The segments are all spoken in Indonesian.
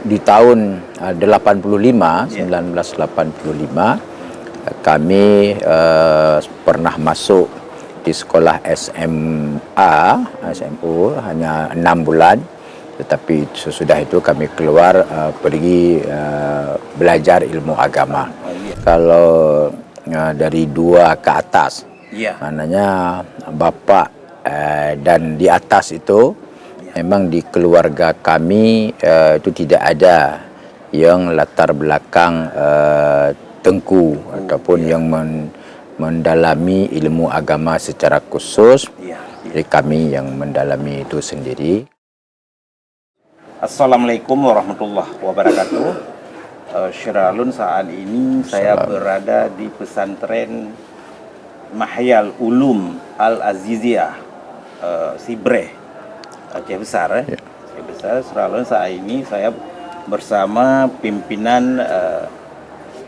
di tahun 1985 kami pernah masuk di sekolah SMU hanya 6 bulan, tetapi sesudah itu kami keluar pergi belajar ilmu agama. Kalau dari 2 ke atas, maknanya bapak dan di atas itu memang di keluarga kami itu tidak ada yang latar belakang tengku ataupun yang mendalami ilmu agama secara khusus. Jadi kami yang mendalami itu sendiri. Assalamualaikum warahmatullahi wabarakatuh. Syiralun, saat ini saya berada di pesantren Mahyal Ulum Al-Aziziyah Sibreh, Aceh Besar. Aceh Besar. Syiralun, saat ini saya bersama pimpinan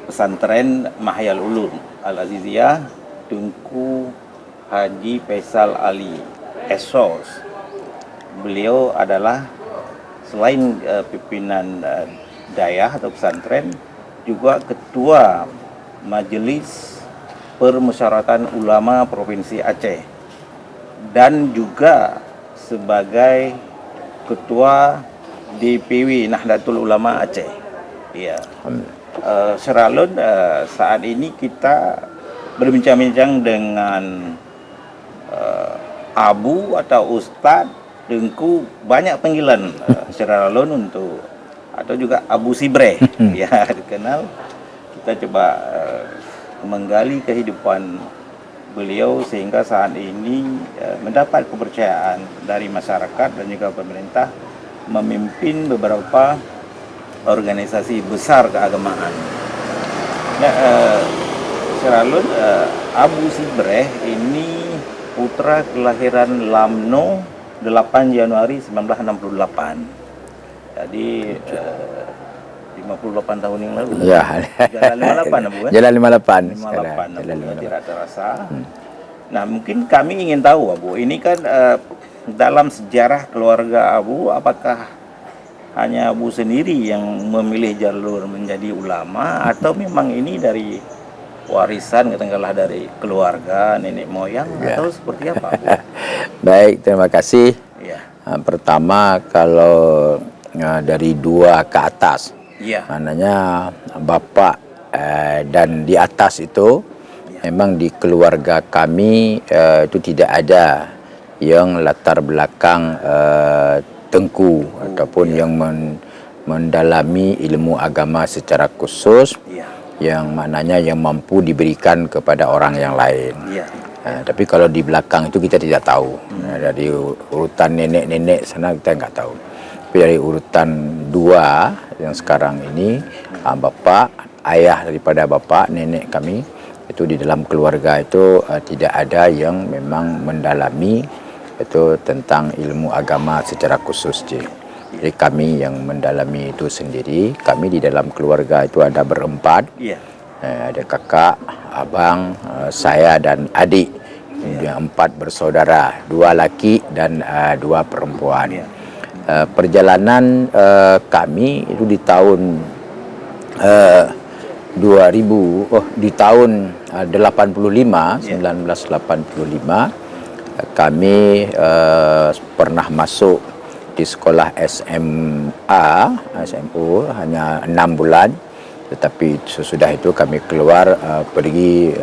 pesantren Mahyal Ulum Al-Aziziyah, Tunku Haji Faisal Ali Esos. Beliau adalah selain pimpinan dayah atau pesantren, juga ketua Majelis Permusyawaratan Ulama Provinsi Aceh dan juga sebagai ketua DPW Nahdlatul Ulama Aceh. Ya. Syiralun, saat ini kita berbincang-bincang dengan Abu atau Ustadz Tengku, banyak panggilan Syiralun untuk, atau juga Abu Sibreh ya dikenal. Kita coba menggali kehidupan beliau sehingga saat ini mendapat kepercayaan dari masyarakat dan juga pemerintah memimpin beberapa organisasi besar keagamaan. Syiralun, Abu Sibreh ini putra kelahiran Lamno 8 Januari 1968. Jadi 58 tahun yang lalu. Ya. Jalan 58 Abu kan? Jalan 58. 58 tidak terasa. Nah, mungkin kami ingin tahu Abu, ini kan dalam sejarah keluarga Abu, apakah hanya Abu sendiri yang memilih jalur menjadi ulama atau memang ini dari warisan katakanlah dari keluarga nenek moyang atau seperti apa Abu? Baik, terima kasih. Ya. Pertama, kalau dari 2 ke atas, maknanya bapak dan di atas itu memang di keluarga kami itu tidak ada yang latar belakang tengku ataupun yang mendalami ilmu agama secara khusus, yang maknanya yang mampu diberikan kepada orang yang lain. Tapi kalau di belakang itu kita tidak tahu. Dari urutan nenek-nenek sana kita nggak tahu. Tapi dari urutan 2 yang sekarang ini, bapak, ayah daripada bapak, nenek kami, itu di dalam keluarga itu tidak ada yang memang mendalami itu tentang ilmu agama secara khusus. Jadi kami yang mendalami itu sendiri. Kami di dalam keluarga itu ada berempat. Ada kakak, abang, saya dan adik. Kemudian 4 bersaudara, 2 laki dan 2 perempuan. Perjalanan kami itu di tahun 1985 kami pernah masuk di sekolah SMU hanya 6 bulan, tetapi sesudah itu kami keluar pergi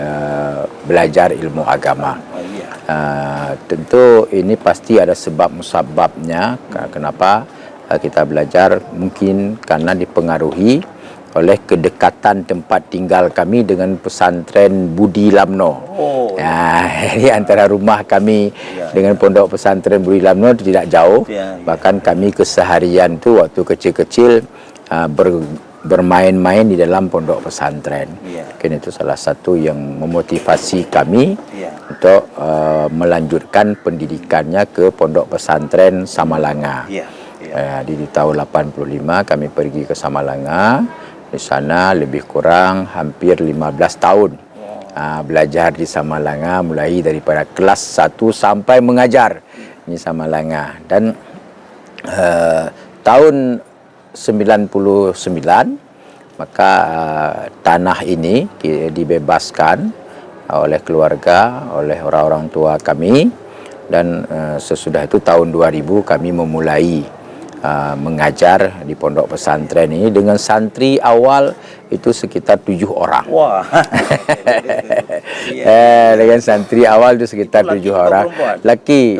belajar ilmu agama. Tentu ini pasti ada sebab musababnya kenapa kita belajar, mungkin karena dipengaruhi oleh kedekatan tempat tinggal kami dengan pesantren Budi Lamno. Jadi antara rumah kami dengan pondok pesantren Budi Lamno itu tidak jauh. Bahkan kami keseharian tu waktu kecil-kecil bermain-main di dalam pondok pesantren. Mungkin itu salah satu yang memotivasi kami untuk melanjutkan pendidikannya ke pondok pesantren Samalanga. Di tahun 85 kami pergi ke Samalanga. Di sana lebih kurang hampir 15 tahun belajar di Samalanga, mulai daripada kelas 1 sampai mengajar di Samalanga. Dan tahun 99 maka tanah ini dibebaskan oleh keluarga, oleh orang-orang tua kami, dan sesudah itu tahun 2000 kami memulai mengajar di pondok pesantren ini dengan santri awal itu sekitar 7 orang. Wah. Dengan santri awal itu sekitar 7 orang. Laki.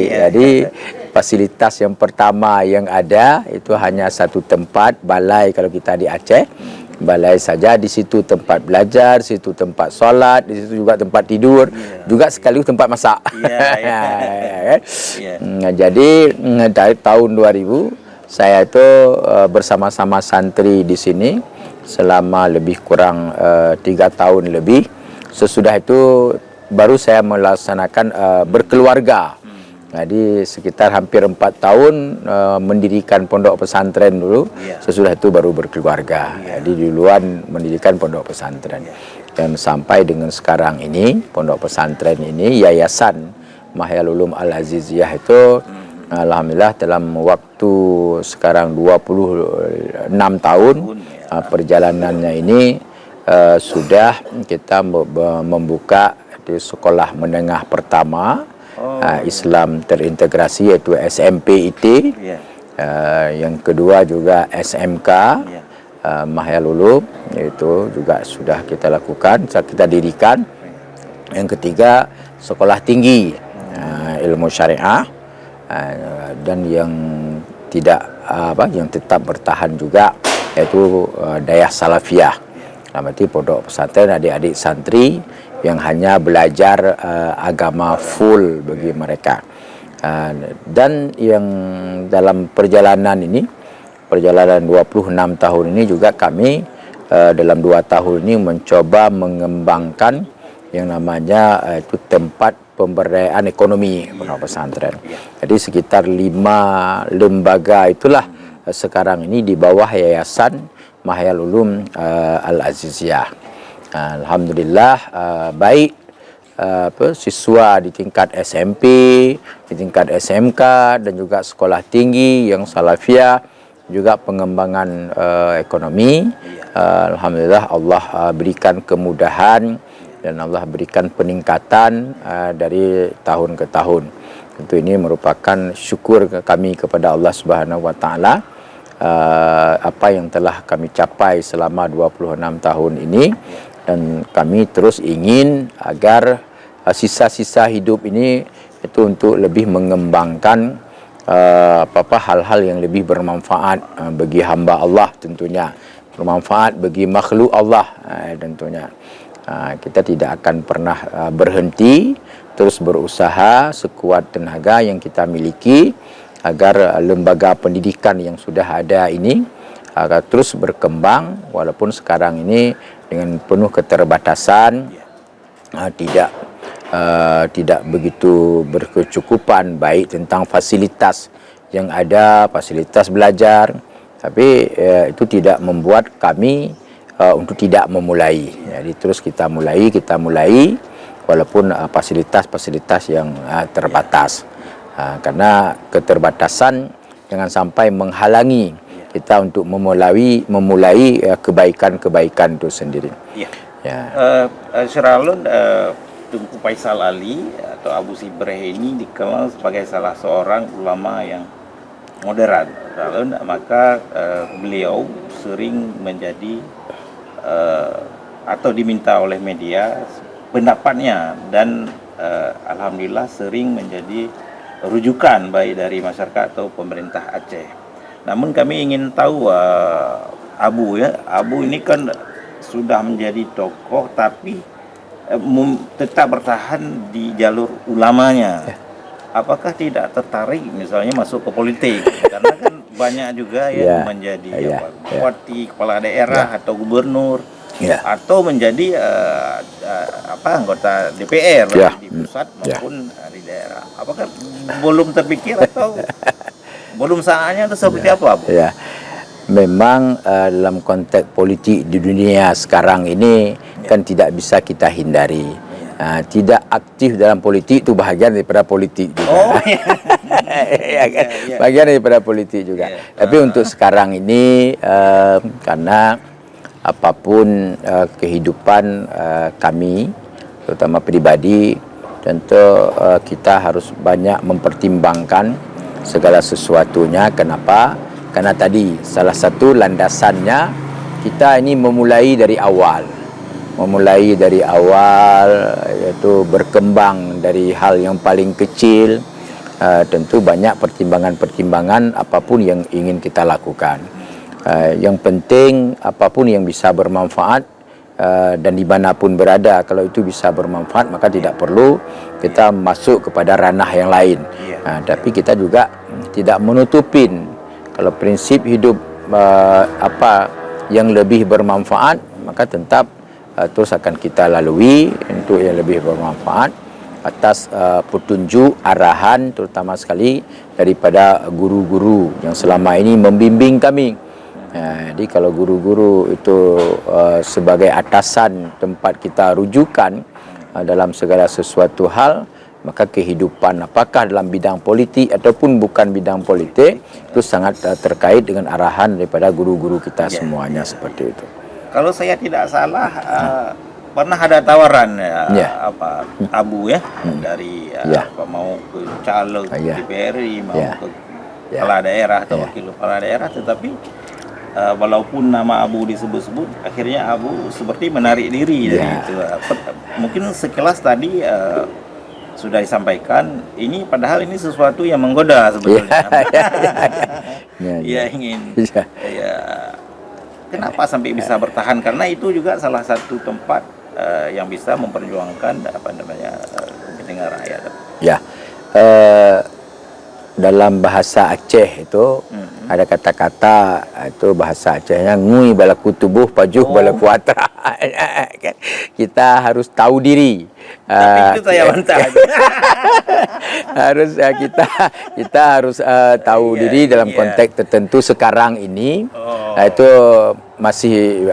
Ya. Jadi fasilitas yang pertama yang ada itu hanya satu tempat, balai kalau kita di Aceh. Balai saja, di situ tempat belajar, di situ tempat solat, di situ juga tempat tidur, juga sekaligus tempat masak. Jadi dari tahun 2000 saya itu bersama-sama santri di sini selama lebih kurang 3 tahun lebih. Sesudah itu baru saya melaksanakan berkeluarga. Jadi sekitar hampir 4 tahun mendirikan pondok pesantren dulu. Sesudah itu baru berkeluarga. Jadi duluan mendirikan pondok pesantren. Dan sampai dengan sekarang ini pondok pesantren ini, Yayasan Mahyal Ulum Al-Aziziyah itu alhamdulillah dalam waktu sekarang 26 tahun perjalanannya ini sudah kita membuka di sekolah menengah pertama Islam terintegrasi yaitu SMPIT. Yang kedua juga SMK Mahyal Ulum, itu juga sudah kita lakukan, kita dirikan. Yang ketiga sekolah tinggi ilmu syariah, dan yang yang tetap bertahan juga yaitu Dayah Salafiyah. Berarti pondok pesantren adik-adik santri yang hanya belajar agama full bagi mereka. Dan yang dalam perjalanan ini, perjalanan 26 tahun ini juga kami dalam 2 tahun ini mencoba mengembangkan yang namanya itu tempat pemberdayaan ekonomi pondok pesantren. Jadi sekitar 5 lembaga itulah sekarang ini di bawah Yayasan Mahyal Ulum Al-Aziziyah. Alhamdulillah baik siswa di tingkat SMP, di tingkat SMK, dan juga sekolah tinggi yang Salafiyah, juga pengembangan ekonomi. Alhamdulillah Allah berikan kemudahan dan Allah berikan peningkatan dari tahun ke tahun. Tentu ini merupakan syukur kami kepada Allah Subhanahu wa taala apa yang telah kami capai selama 26 tahun ini. Dan kami terus ingin agar sisa-sisa hidup ini itu untuk lebih mengembangkan hal-hal yang lebih bermanfaat bagi hamba Allah, tentunya bermanfaat bagi makhluk Allah tentunya. Kita tidak akan pernah berhenti, terus berusaha sekuat tenaga yang kita miliki agar lembaga pendidikan yang sudah ada ini agar terus berkembang, walaupun sekarang ini dengan penuh keterbatasan, tidak begitu berkecukupan baik tentang fasilitas yang ada, fasilitas belajar, tapi itu tidak membuat kami untuk tidak memulai. Jadi terus kita mulai walaupun fasilitas-fasilitas yang terbatas, karena keterbatasan jangan sampai menghalangi kita untuk memulai kebaikan-kebaikan itu sendiri. Syiralun, Tunku Faisal Ali atau Abu Sibreh ini dikenal sebagai salah seorang ulama yang moderat. Maka beliau sering menjadi atau diminta oleh media pendapatnya, dan alhamdulillah sering menjadi rujukan baik dari masyarakat atau pemerintah Aceh. Namun kami ingin tahu Abu ini kan sudah menjadi tokoh tapi tetap bertahan di jalur ulamanya. Apakah tidak tertarik misalnya masuk ke politik? Karena kan banyak juga yang menjadi bupati, kepala daerah atau gubernur, atau menjadi anggota DPR di pusat maupun di daerah. Apakah belum terpikir atau belum saatnya atau seperti apa, Bu? Memang dalam konteks politik di dunia sekarang ini kan tidak bisa kita hindari. Tidak aktif dalam politik itu bahagian daripada politik juga. Ya kan? Bagian daripada politik juga. Tapi untuk sekarang ini karena apapun kehidupan kami, terutama pribadi, tentu kita harus banyak mempertimbangkan segala sesuatunya. Kenapa? Karena tadi salah satu landasannya kita ini memulai dari awal. Yaitu berkembang dari hal yang paling kecil. Tentu banyak pertimbangan-pertimbangan apapun yang ingin kita lakukan. Yang penting apapun yang bisa bermanfaat dan dimanapun berada, kalau itu bisa bermanfaat maka tidak perlu kita masuk kepada ranah yang lain. Tapi kita juga tidak menutupin kalau prinsip hidup apa yang lebih bermanfaat, maka tetap terus akan kita lalui untuk yang lebih bermanfaat atas petunjuk arahan terutama sekali daripada guru-guru yang selama ini membimbing kami. Jadi kalau guru-guru itu sebagai atasan tempat kita rujukan dalam segala sesuatu hal, maka kehidupan apakah dalam bidang politik ataupun bukan bidang politik itu sangat terkait dengan arahan daripada guru-guru kita semuanya seperti itu. Kalau saya tidak salah pernah ada tawaran Abu dari mau ke caleg DPRI, mau ke kepala daerah atau wakil kepala daerah, tetapi walaupun nama Abu disebut-sebut, akhirnya Abu seperti menarik diri dari itu. Mungkin sekilas tadi sudah disampaikan, ini padahal ini sesuatu yang menggoda sebetulnya. Ingin. Kenapa sampai bisa bertahan? Karena itu juga salah satu tempat yang bisa memperjuangkan kepentingan rakyat. Dalam bahasa Aceh itu ada kata-kata itu bahasa Acehnya ngui balaku tubuh pajuh balaku atra. Kita harus tahu diri. Tapi itu saya bantah. Harus kita harus tahu diri dalam konteks tertentu sekarang ini. Itu masih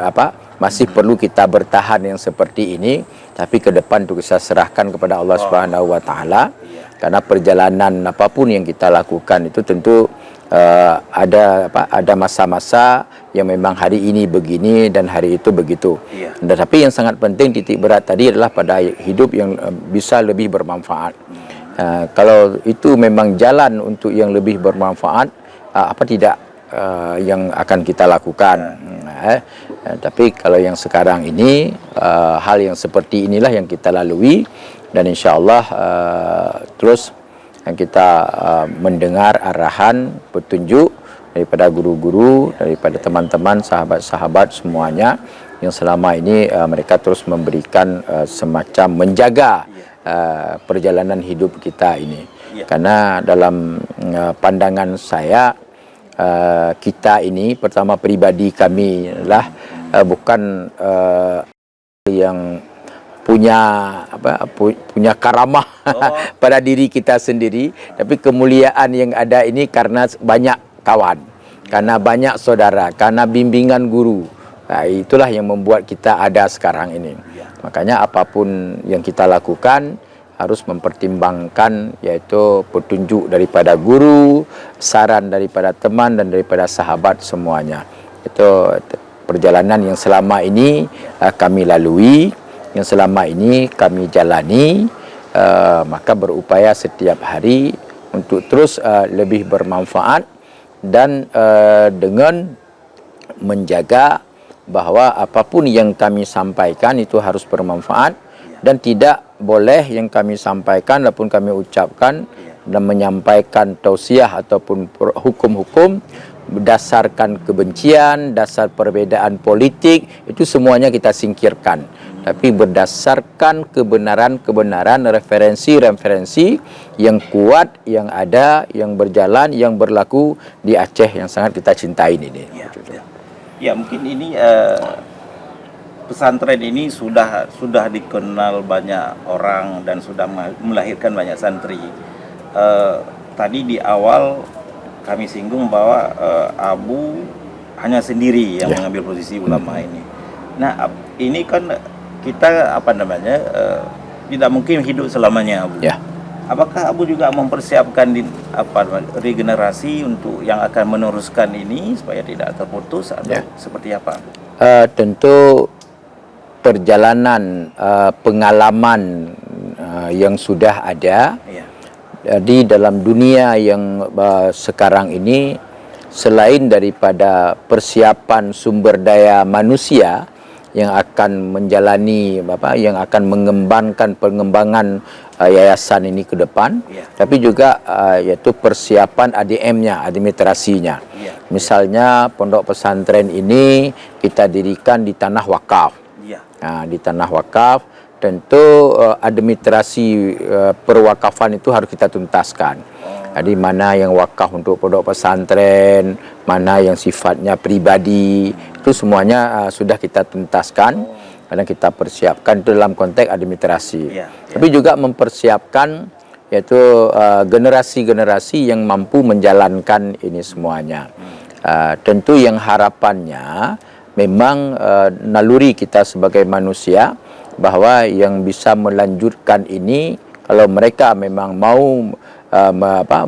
perlu kita bertahan yang seperti ini, tapi ke depan itu kita serahkan kepada Allah Subhanahu wa taala. Karena perjalanan apapun yang kita lakukan itu tentu ada masa-masa yang memang hari ini begini dan hari itu begitu. Tapi yang sangat penting titik berat tadi adalah pada hidup yang bisa lebih bermanfaat. Kalau itu memang jalan untuk yang lebih bermanfaat, apa tidak yang akan kita lakukan. Tapi kalau yang sekarang ini hal yang seperti inilah yang kita lalui. Dan insyaAllah terus kita mendengar arahan, petunjuk daripada guru-guru, daripada teman-teman, sahabat-sahabat semuanya yang selama ini mereka terus memberikan semacam menjaga perjalanan hidup kita ini. Karena dalam pandangan saya, kita ini pertama pribadi kami adalah bukan yang punya karamah pada diri kita sendiri, tapi kemuliaan yang ada ini karena banyak kawan, karena banyak saudara, karena bimbingan guru. Itulah yang membuat kita ada sekarang ini. Makanya apapun yang kita lakukan harus mempertimbangkan yaitu petunjuk daripada guru, saran daripada teman dan daripada sahabat semuanya. Itu perjalanan yang selama ini kami lalui, yang selama ini kami jalani, maka berupaya setiap hari untuk terus lebih bermanfaat dan dengan menjaga bahwa apapun yang kami sampaikan itu harus bermanfaat dan tidak boleh yang kami sampaikan ataupun kami ucapkan dan menyampaikan tausiah ataupun hukum-hukum berdasarkan kebencian, dasar perbedaan politik, itu semuanya kita singkirkan. Tapi berdasarkan kebenaran-kebenaran, referensi-referensi yang kuat, yang ada, yang berjalan, yang berlaku di Aceh yang sangat kita cintai ini. Ya mungkin ini pesantren ini sudah dikenal banyak orang dan sudah melahirkan banyak santri. Tadi di awal kami singgung bahwa Abu hanya sendiri yang mengambil posisi ulama ini. Nah, ini kan kita tidak mungkin hidup selamanya, Abu. apakah Abu juga mempersiapkan regenerasi untuk yang akan meneruskan ini supaya tidak terputus atau seperti apa, Abu? Tentu perjalanan pengalaman yang sudah ada di dalam dunia yang sekarang ini, selain daripada persiapan sumber daya manusia yang akan menjalani yang akan mengembangkan pengembangan yayasan ini ke depan, tapi juga yaitu persiapan ADM-nya, administrasinya. Misalnya pondok pesantren ini kita dirikan di tanah wakaf. Di tanah wakaf tentu administrasi perwakafan itu harus kita tuntaskan. Jadi mana yang wakaf untuk pondok pesantren, mana yang sifatnya pribadi, itu semuanya sudah kita tuntaskan karena kita persiapkan dalam konteks administrasi. Tapi juga mempersiapkan yaitu generasi-generasi yang mampu menjalankan ini semuanya. Tentu yang harapannya memang naluri kita sebagai manusia bahwa yang bisa melanjutkan ini, kalau mereka memang mau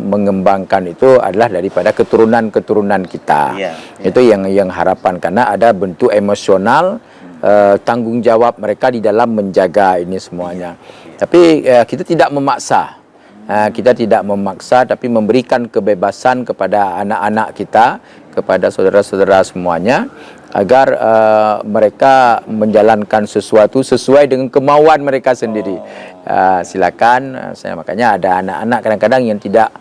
mengembangkan itu adalah daripada keturunan-keturunan kita. Itu yang harapan, karena ada bentuk emosional tanggung jawab mereka di dalam menjaga ini semuanya. Tapi kita tidak memaksa. Kita tidak memaksa, tapi memberikan kebebasan kepada anak-anak kita, kepada saudara-saudara semuanya, agar mereka menjalankan sesuatu sesuai dengan kemauan mereka sendiri. Silakan. Makanya ada anak-anak kadang-kadang yang tidak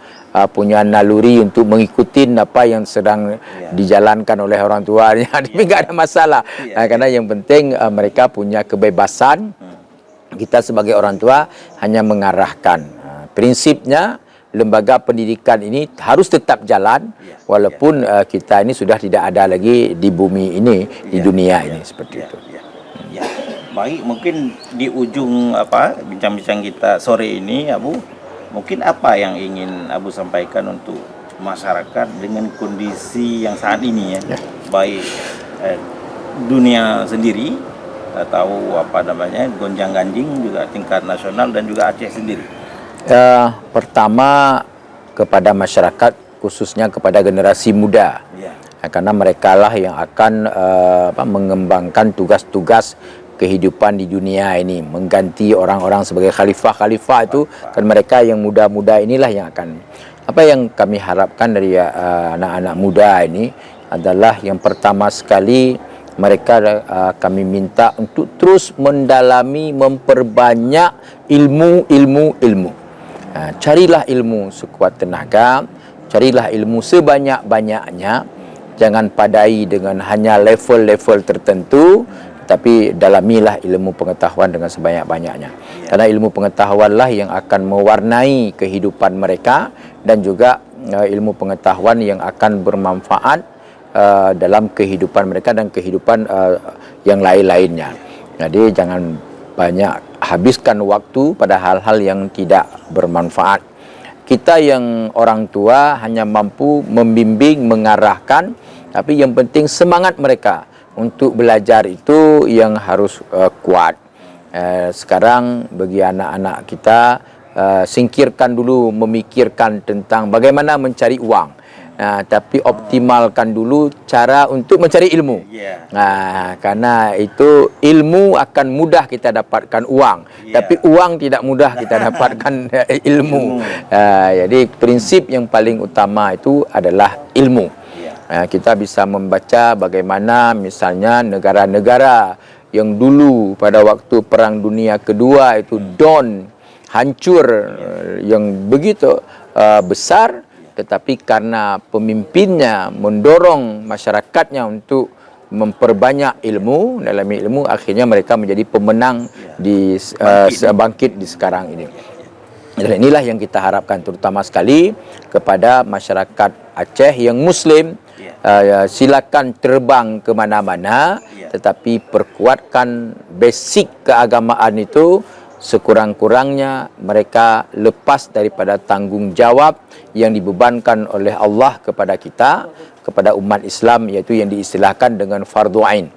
punya naluri untuk mengikuti apa yang sedang dijalankan oleh orang tuanya, tapi nggak ada masalah. Karena yang penting mereka punya kebebasan. Kita sebagai orang tua hanya mengarahkan. Prinsipnya lembaga pendidikan ini harus tetap jalan walaupun kita ini sudah tidak ada lagi di bumi ini, di dunia ini, seperti itu. Baik, mungkin di ujung bincang-bincang kita sore ini, Abu, mungkin apa yang ingin Abu sampaikan untuk masyarakat dengan kondisi yang saat ini baik dunia sendiri atau gonjang-ganjing juga tingkat nasional dan juga Aceh sendiri. Pertama kepada masyarakat, khususnya kepada generasi muda, karena mereka lah yang akan mengembangkan tugas-tugas kehidupan di dunia ini, mengganti orang-orang sebagai khalifah itu, kan mereka yang muda-muda inilah yang akan. Apa yang kami harapkan dari anak-anak muda ini adalah yang pertama sekali, mereka kami minta untuk terus mendalami, memperbanyak ilmu. Carilah ilmu sekuat tenaga, carilah ilmu sebanyak-banyaknya, jangan padai dengan hanya level-level tertentu, tapi dalamilah ilmu pengetahuan dengan sebanyak-banyaknya. Karena ilmu pengetahuanlah yang akan mewarnai kehidupan mereka, dan juga ilmu pengetahuan yang akan bermanfaat dalam kehidupan mereka dan kehidupan yang lain-lainnya. Jadi jangan banyak habiskan waktu pada hal-hal yang tidak bermanfaat. Kita yang orang tua hanya mampu membimbing, mengarahkan, tapi yang penting semangat mereka untuk belajar itu yang harus kuat. Sekarang bagi anak-anak kita, singkirkan dulu memikirkan tentang bagaimana mencari uang. Tapi optimalkan dulu cara untuk mencari ilmu. Karena itu ilmu akan mudah kita dapatkan uang, tapi uang tidak mudah kita dapatkan ilmu. Jadi prinsip yang paling utama itu adalah ilmu. Kita bisa membaca bagaimana misalnya negara-negara yang dulu pada waktu Perang Dunia Kedua itu hancur yang begitu besar, tetapi karena pemimpinnya mendorong masyarakatnya untuk memperbanyak ilmu, dalam ilmu akhirnya mereka menjadi pemenang di bangkit di sekarang ini. Dan inilah yang kita harapkan terutama sekali kepada masyarakat Aceh yang Muslim. Silakan terbang ke mana-mana, tetapi perkuatkan basic keagamaan itu. Sekurang-kurangnya mereka lepas daripada tanggung jawab yang dibebankan oleh Allah kepada kita, kepada umat Islam, yaitu yang diistilahkan dengan fardu ain.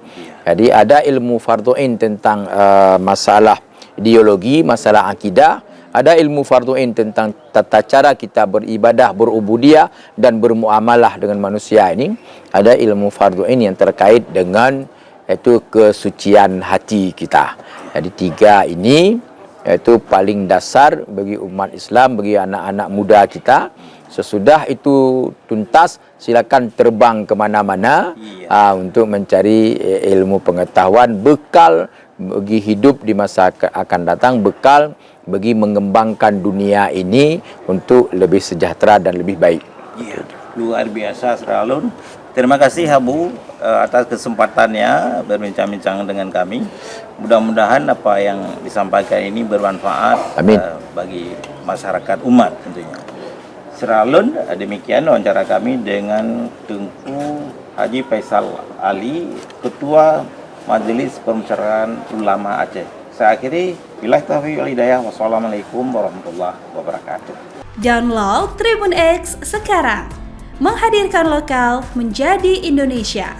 Jadi ada ilmu fardu ain tentang masalah ideologi, masalah akidah, Ada ilmu fardhu ain tentang tata cara kita beribadah, berubudiyah dan bermuamalah dengan manusia ini. Ada ilmu fardhu ain yang terkait dengan itu kesucian hati kita. Jadi 3 ini itu paling dasar bagi umat Islam, bagi anak-anak muda kita. Sesudah itu tuntas, silakan terbang kemana-mana untuk mencari ilmu pengetahuan, bekal bagi hidup di masa akan datang, bekal bagi mengembangkan dunia ini untuk lebih sejahtera dan lebih baik. Iya, luar biasa Sralun. Terima kasih Abu atas kesempatannya berbincang-bincang dengan kami. Mudah-mudahan apa yang disampaikan ini bermanfaat bagi masyarakat umat tentunya. Sralun, demikian wawancara kami dengan Tengku Haji Faisal Ali, Ketua Majelis Permusyawaratan Ulama Aceh. Saya akhiri, billahi taufiq wal hidayah. Wassalamualaikum warahmatullahi wabarakatuh. Download Tribun X sekarang, menghadirkan lokal menjadi Indonesia.